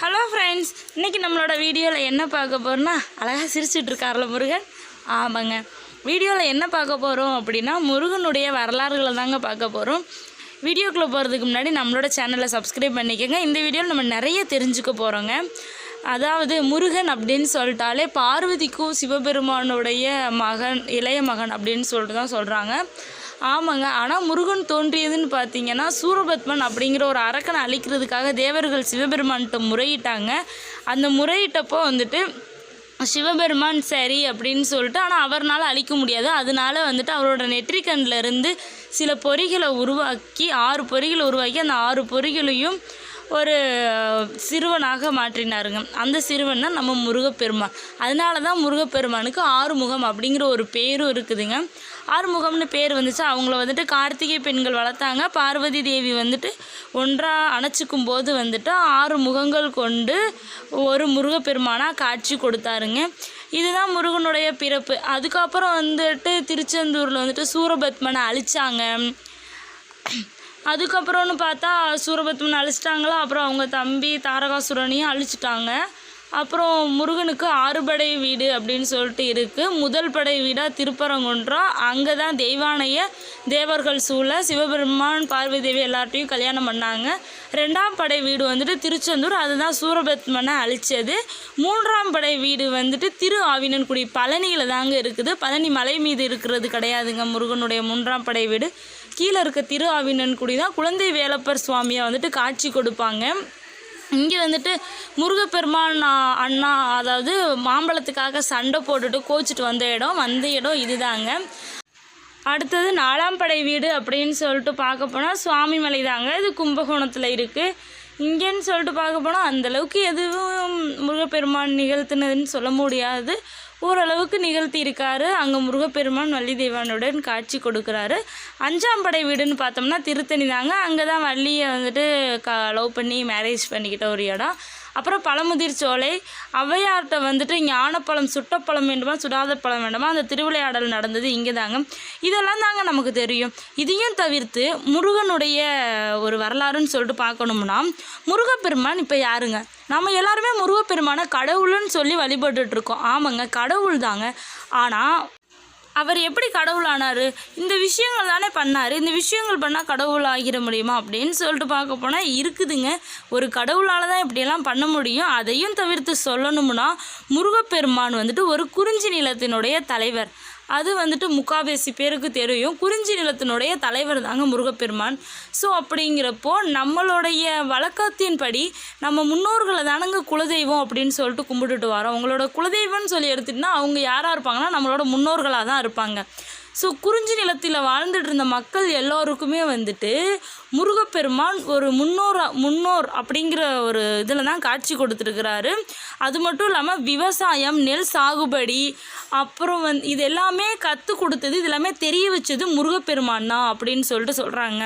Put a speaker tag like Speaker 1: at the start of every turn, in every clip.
Speaker 1: Hello friends, இன்றைக்கி நம்மளோட வீடியோவில் என்ன பார்க்க போகிறோன்னா, அழகாக சிரிச்சுட்டு இருக்கார்ல முருகன். ஆமாங்க, வீடியோவில் என்ன பார்க்க போகிறோம் அப்படின்னா முருகனுடைய வரலாறுகளை தாங்க பார்க்க போகிறோம். வீடியோக்குள்ளே போகிறதுக்கு முன்னாடி நம்மளோட சேனலை சப்ஸ்கிரைப் பண்ணிக்கோங்க. இந்த வீடியோவில் நம்ம நிறைய தெரிஞ்சுக்க போகிறோங்க. அதாவது முருகன் அப்படின்னு சொல்லிட்டாலே பார்வதிக்கும் சிவபெருமானுடைய மகன், இளைய மகன் அப்படின்னு சொல்லிட்டு தான் சொல்கிறாங்க. ஆமாங்க, ஆனால் முருகன் தோன்றியதுன்னு பார்த்தீங்கன்னா சூரபத்மன் அப்படிங்கிற ஒரு அரக்கனை அழிக்கிறதுக்காக தேவர்கள் சிவபெருமான்கிட்ட முறையிட்டாங்க. அந்த முறையிட்டப்போ வந்துட்டு சிவபெருமான் சரி அப்படின்னு சொல்லிட்டு, ஆனால் அவர்னால் அழிக்க முடியாது. அதனால வந்துட்டு அவரோட நெற்றிக்கண்ணில் இருந்து சில பொறிகளை உருவாக்கி 6 பொறிகளை உருவாக்கி அந்த 6 பொறிகளையும் ஒரு சிறுவனாக மாற்றினாருங்க. அந்த சிறுவன் தான் நம்ம முருகப்பெருமான். அதனால தான் முருகப்பெருமானுக்கு ஆறுமுகம் அப்படிங்கிற ஒரு பேரும் இருக்குதுங்க. ஆறுமுகம்னு பேர் வந்துச்சு. அவங்கள வந்துட்டு கார்த்திகை பெண்கள் வளர்த்தாங்க. பார்வதி தேவி வந்துட்டு ஒன்றாக அணைச்சிக்கும் போது வந்துட்டு 6 முகங்கள் கொண்டு ஒரு முருகப்பெருமானாக காட்சி கொடுத்தாருங்க. இதுதான் முருகனுடைய பிறப்பு. அதுக்கப்புறம் வந்துட்டு திருச்செந்தூரில் வந்துட்டு சூரபத்மனை அழித்தாங்க. அதுக்கப்புறம்னு பார்த்தா சூரபத்மனை அழிச்சிட்டாங்களா, அப்புறம் அவங்க தம்பி தாரகாசுரனையும் அழிச்சிட்டாங்க. அப்புறம் முருகனுக்கு 6 படை வீடு அப்படின்னு சொல்லிட்டு இருக்குது. முதல் படை வீடாக திருப்பரங்குன்றம். அங்கே தான் தெய்வானைய தேவர்கள் சூழ சிவபெருமான் பார்வதி தேவி எல்லார்ட்டையும் கல்யாணம் பண்ணாங்க. 2ஆம் படை வீடு வந்துட்டு திருச்செந்தூர், அதுதான் சூரபத்மனை அழித்தது. 3ஆம் படை வீடு வந்துட்டு திரு ஆவினன்குடி பழனியில் தாங்க இருக்குது. பழனி மலை மீது இருக்கிறது கிடையாதுங்க முருகனுடைய 3ஆம் படை வீடு. கீழே இருக்க திரு ஆவினன்குடி தான் குழந்தை வேலப்பர் சுவாமியை வந்துட்டு காட்சி கொடுப்பாங்க. இங்கே வந்துட்டு முருகப்பெருமான் அண்ணா, அதாவது மாம்பழத்துக்காக சண்டை போட்டுட்டு கோச்சிட்டு வந்த இடம் இதுதாங்க. அடுத்தது 4ஆம் படை வீடு அப்படின்னு சொல்லிட்டு பார்க்க போனால் சுவாமி மலை தாங்க. இது கும்பகோணத்தில் இருக்குது. இங்கேன்னு சொல்லிட்டு பார்க்க போனால் அந்தளவுக்கு எதுவும் முருகப்பெருமான் நிகழ்த்தினதுன்னு சொல்ல முடியாது. ஓரளவுக்கு நிகழ்த்தி இருக்காரு. அங்கே முருகப்பெருமான் வள்ளி தெய்வானுடன் காட்சி கொடுக்குறாரு. 5ஆம் படை வீடுன்னு பார்த்தோம்னா திருத்தணி தாங்க. அங்கே தான் வள்ளியை வந்துட்டு லவ் பண்ணி மேரேஜ் பண்ணிக்கிட்ட ஒரு இடம். அப்புறம் பழமுதிர் சோலை, ஔவையார்கிட்ட வந்துட்டு ஞானப்பழம் சுட்டப்பழம் வேண்டுமா சுடாத பழம் வேண்டுமா அந்த திருவிளையாடல் நடந்தது இங்கே தாங்க. இதெல்லாம் தாங்க நமக்கு தெரியும். இதையும் தவிர்த்து முருகனுடைய ஒரு வரலாறுன்னு சொல்லிட்டு பார்க்கணும்னா, முருகப்பெருமான் இப்போ யாருங்க? நம்ம எல்லாருமே முருகப்பெருமானை கடவுள்னு சொல்லி வழிபட்டுட்ருக்கோம். ஆமாங்க, கடவுள் தாங்க. ஆனால் அவர் எப்படி கடவுள் ஆனார்? இந்த விஷயங்கள் தானே பண்ணார். இந்த விஷயங்கள் பண்ணால் கடவுள் ஆகிட முடியுமா அப்படின்னு சொல்லிட்டு பார்க்க போனால் இருக்குதுங்க. ஒரு கடவுளால் தான் இப்படியெல்லாம் பண்ண முடியும். அதையும் தவிர்த்து சொல்லணும்னா முருகப்பெருமான் வந்துட்டு ஒரு குறிஞ்சி நிலத்தினுடைய தலைவர். அது வந்துட்டு முக்காவாசி பேருக்கு தெரியும். குறிஞ்சி நிலத்தினுடைய தலைவர் தாங்க முருகப்பெருமான். ஸோ அப்படிங்கிறப்போ நம்மளுடைய வழக்கத்தின்படி நம்ம முன்னோர்களை தானங்க குலதெய்வம் அப்படின்னு சொல்லிட்டு கும்பிட்டுட்டு வரோம். உங்களோட குலதெய்வம்னு சொல்லி எடுத்துகிட்டிங்கன்னா அவங்க யாராக இருப்பாங்கன்னா நம்மளோட முன்னோர்களாக தான் இருப்பாங்க. ஸோ குறிஞ்சி நிலத்தில் வாழ்ந்துட்டு இருந்த மக்கள் எல்லோருக்குமே வந்துட்டு முருகப்பெருமான் ஒரு முன்னோர் அப்படிங்கிற ஒரு இதில் தான் காட்சி கொடுத்துருக்கிறாரு. அது மட்டும் இல்லாமல் விவசாயம், நெல் சாகுபடி, அப்புறம் இது எல்லாமே கற்றுக் கொடுத்தது, இது எல்லாமே தெரிய வச்சது முருகப்பெருமான் தான் அப்படின்னு சொல்லிட்டு சொல்கிறாங்க.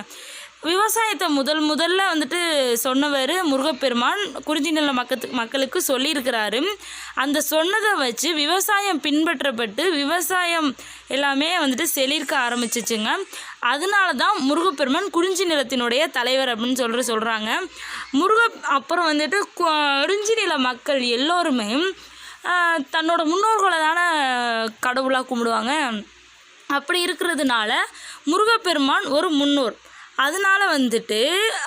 Speaker 1: விவசாயத்தை முதல்ல வந்துட்டு சொன்னவர் முருகப்பெருமான் குறிஞ்சி நில மக்களுக்கு சொல்லியிருக்கிறாரு. அந்த சொன்னதை வச்சு விவசாயம் பின்பற்றப்பட்டு விவசாயம் எல்லாமே வந்துட்டு செழிக்க ஆரம்பிச்சிச்சுங்க. அதனால தான் முருகப்பெருமான் குறிஞ்சி நிலத்தினுடைய தலைவர் அப்படின்னு சொல்கிறாங்க. அப்புறம் வந்துட்டு குறிஞ்சி நில மக்கள் எல்லோருமே தன்னோட முன்னோர்களை தானே கடவுளாக கும்பிடுவாங்க. அப்படி இருக்கிறதுனால முருகப்பெருமான் ஒரு முன்னோர். அதனால வந்துட்டு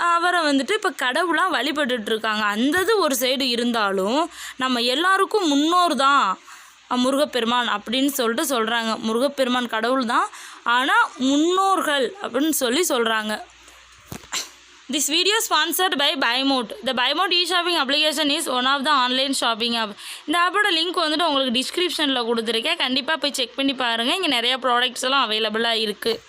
Speaker 1: அவரை வந்துட்டு இப்போ கடவுளாக வழிபட்டுருக்காங்க. அந்த ஒரு சைடு இருந்தாலும் நம்ம எல்லாருக்கும் முன்னோர் தான் முருகப்பெருமான் அப்படின்னு சொல்லிட்டு சொல்கிறாங்க. முருகப்பெருமான் கடவுள் தான், ஆனால் முன்னோர்கள் அப்படின்னு சொல்கிறாங்க. This video sponsored by Buymote. The Buymote e-shopping application is one of the online shopping app. இந்த ஆப்போட லிங்க் வந்துட்டு உங்களுக்கு டிஸ்கிரிப்ஷனில் கொடுத்துருக்கேன். கண்டிப்பாக போய் செக் பண்ணி பாருங்கள். இங்கே நிறையா ப்ராடக்ட்ஸ் எல்லாம் அவைலபிளாக இருக்குது.